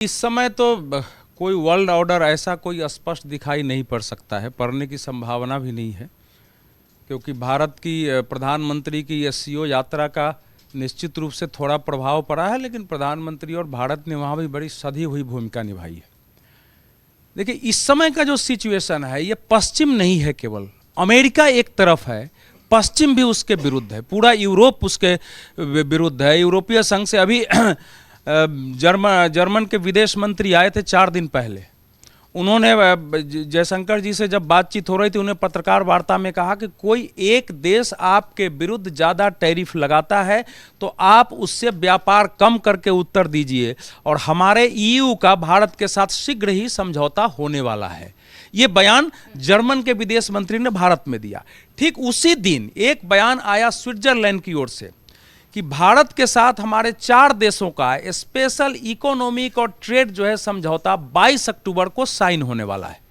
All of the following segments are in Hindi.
इस समय तो कोई वर्ल्ड ऑर्डर ऐसा कोई स्पष्ट दिखाई नहीं पड़ सकता है, पड़ने की संभावना भी नहीं है, क्योंकि भारत की प्रधानमंत्री की एससीओ यात्रा का निश्चित रूप से थोड़ा प्रभाव पड़ा है, लेकिन प्रधानमंत्री और भारत ने वहाँ भी बड़ी सधी हुई भूमिका निभाई है। देखिए, इस समय का जो सिचुएशन है ये पश्चिम नहीं है, केवल अमेरिका एक तरफ है, पश्चिम भी उसके विरुद्ध है, पूरा यूरोप उसके विरुद्ध है। यूरोपीय संघ से अभी जर्मन के विदेश मंत्री आए थे 4 दिन पहले। उन्होंने जयशंकर जी से जब बातचीत हो रही थी, उन्हें पत्रकार वार्ता में कहा कि कोई एक देश आपके विरुद्ध ज़्यादा टैरिफ लगाता है तो आप उससे व्यापार कम करके उत्तर दीजिए, और हमारे ईयू का भारत के साथ शीघ्र ही समझौता होने वाला है। ये बयान जर्मन के विदेश मंत्री ने भारत में दिया। ठीक उसी दिन एक बयान आया स्विट्जरलैंड की ओर से कि भारत के साथ हमारे 4 देशों का स्पेशल इकोनॉमिक और ट्रेड जो है समझौता 22 अक्टूबर को साइन होने वाला है।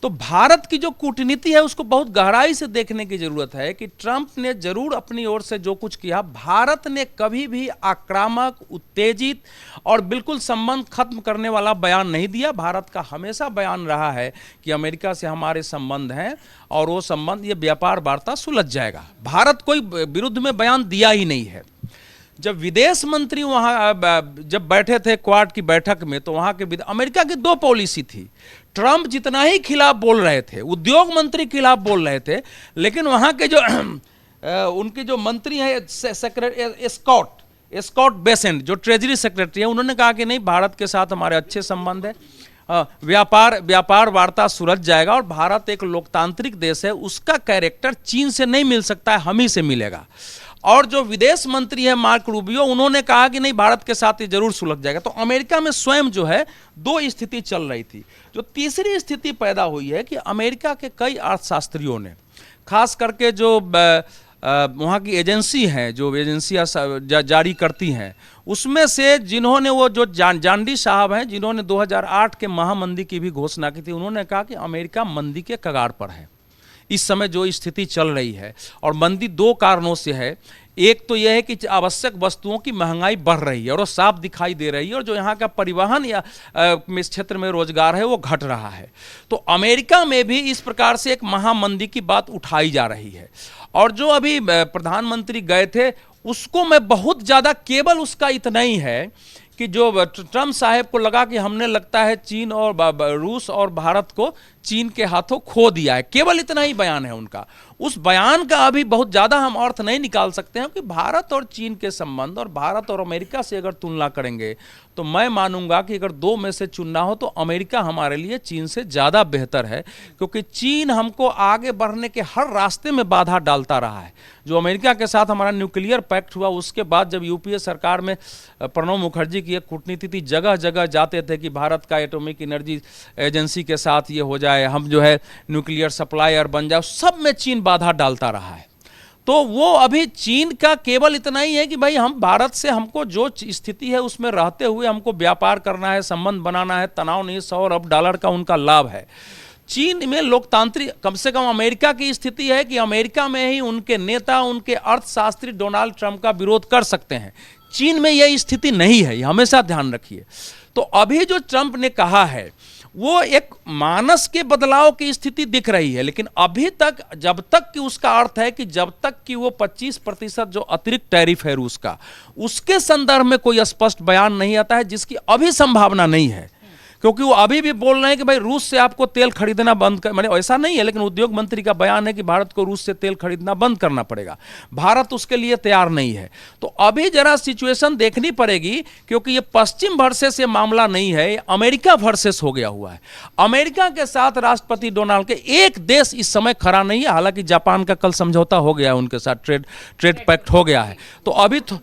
तो भारत की जो कूटनीति है उसको बहुत गहराई से देखने की जरूरत है कि ट्रंप ने जरूर अपनी ओर से जो कुछ किया, भारत ने कभी भी आक्रामक, उत्तेजित और बिल्कुल संबंध खत्म करने वाला बयान नहीं दिया। भारत का हमेशा बयान रहा है कि अमेरिका से हमारे संबंध हैं और वो संबंध, ये व्यापार वार्ता सुलझ जाएगा। भारत कोई विरुद्ध में बयान दिया ही नहीं है। जब विदेश मंत्री वहाँ जब बैठे थे क्वाड की बैठक में, तो वहाँ के अमेरिका की 2 पॉलिसी थी। ट्रंप जितना ही खिलाफ बोल रहे थे, उद्योग मंत्री खिलाफ बोल रहे थे, लेकिन वहाँ के जो उनके जो मंत्री हैं स्कॉट बेसेंट, जो ट्रेजरी सेक्रेटरी है, उन्होंने कहा कि नहीं, भारत के साथ हमारे अच्छे संबंध है, व्यापार वार्ता सुलझ जाएगा, और भारत एक लोकतांत्रिक देश है, उसका कैरेक्टर चीन से नहीं मिल सकता है, हम ही से मिलेगा। और जो विदेश मंत्री है मार्क रूबियो, उन्होंने कहा कि नहीं, भारत के साथ ये जरूर सुलझ जाएगा। तो अमेरिका में स्वयं जो है 2 स्थिति चल रही थी। जो तीसरी स्थिति पैदा हुई है कि अमेरिका के कई अर्थशास्त्रियों ने, खास करके जो वहाँ की एजेंसी हैं, जो एजेंसियाँ जारी करती हैं, उसमें से जिन्होंने वो जो जांडी साहब हैं, जिन्होंने 2008 के महामंदी की भी घोषणा की थी, उन्होंने कहा कि अमेरिका मंदी के कगार पर है इस समय जो स्थिति चल रही है। और मंदी 2 कारणों से है। एक तो यह है कि आवश्यक वस्तुओं की महंगाई बढ़ रही है और वो साफ दिखाई दे रही है, और जो यहाँ का परिवहन या इस क्षेत्र में रोजगार है वो घट रहा है। तो अमेरिका में भी इस प्रकार से एक महामंदी की बात उठाई जा रही है। और जो अभी प्रधानमंत्री गए थे, उसको मैं बहुत ज़्यादा, केवल उसका इतना ही है कि जो ट्रंप साहब को लगा कि हमने, लगता है, चीन और रूस और भारत को चीन के हाथों खो दिया है, केवल इतना ही बयान है उनका। उस बयान का अभी बहुत ज़्यादा हम अर्थ नहीं निकाल सकते हैं कि भारत और चीन के संबंध और भारत और अमेरिका से अगर तुलना करेंगे तो मैं मानूंगा कि अगर 2 में से चुनना हो तो अमेरिका हमारे लिए चीन से ज़्यादा बेहतर है, क्योंकि चीन हमको आगे बढ़ने के हर रास्ते में बाधा डालता रहा है। जो अमेरिका के साथ हमारा न्यूक्लियर पैक्ट हुआ, उसके बाद जब यूपीए सरकार में प्रणब मुखर्जी की एक कूटनीति थी, जगह जगह जाते थे कि भारत का एटॉमिक एनर्जी एजेंसी के साथ ये हो जाए, हम जो है न्यूक्लियर सप्लायर बन जाए, सब में चीन बाधा डालता रहा है। तो वो अभी चीन का केवल इतना ही है कि भाई हम भारत से, हमको जो स्थिति है उसमें रहते हुए हमको व्यापार करना है, संबंध बनाना है, तनाव नहीं, $100 अरब का उनका लाभ है। चीन में लोकतांत्रिक, कम से कम अमेरिका की स्थिति है कि अमेरिका में ही उनके नेता, उनके अर्थशास्त्री डोनाल्ड ट्रंप का विरोध कर सकते हैं। चीन में यह स्थिति नहीं है, ये हमेशा ध्यान रखिए। तो अभी जो ट्रंप ने कहा है वो एक मानस के बदलाव की स्थिति दिख रही है, लेकिन अभी तक, जब तक कि उसका अर्थ है कि जब तक कि वो 25% जो अतिरिक्त टैरिफ है रूस का, उसके संदर्भ में कोई स्पष्ट बयान नहीं आता है, जिसकी अभी संभावना नहीं है। क्योंकि वो अभी भी बोल रहे हैं कि भाई रूस से आपको तेल खरीदना बंद कर, मतलब ऐसा नहीं है, लेकिन उद्योग मंत्री का बयान है कि भारत को रूस से तेल खरीदना बंद करना पड़ेगा। भारत उसके लिए तैयार नहीं है। तो अभी जरा सिचुएशन देखनी पड़ेगी, क्योंकि ये पश्चिम वर्सेस ये मामला नहीं है, अमेरिका वर्सेस हो गया हुआ है। अमेरिका के साथ राष्ट्रपति डोनाल्ड के एक देश इस समय खड़ा नहीं है। हालांकि जापान का कल समझौता हो गया है, उनके साथ ट्रेड पैक्ट हो गया है, तो अभी तो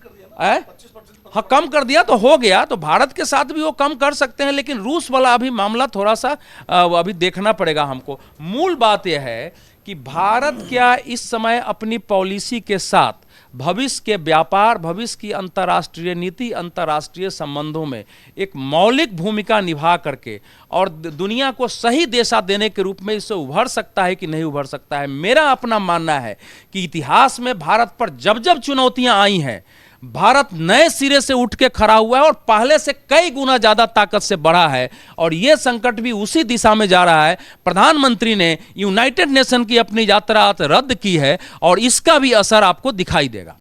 हाँ, कम कर दिया तो हो गया, तो भारत के साथ भी वो कम कर सकते हैं, लेकिन रूस वाला अभी मामला थोड़ा सा अभी देखना पड़ेगा हमको। मूल बात यह है कि भारत क्या इस समय अपनी पॉलिसी के साथ भविष्य के व्यापार, भविष्य की अंतर्राष्ट्रीय नीति, अंतर्राष्ट्रीय संबंधों में एक मौलिक भूमिका निभा करके और दुनिया को सही दिशा देने के रूप में इससे उभर सकता है कि नहीं उभर सकता है। मेरा अपना मानना है कि इतिहास में भारत पर जब जब चुनौतियां आई हैं, भारत नए सिरे से उठ के खड़ा हुआ है और पहले से कई गुना ज्यादा ताकत से बढ़ा है, और यह संकट भी उसी दिशा में जा रहा है। प्रधानमंत्री ने यूनाइटेड नेशन की अपनी यात्रा रद्द की है और इसका भी असर आपको दिखाई देगा।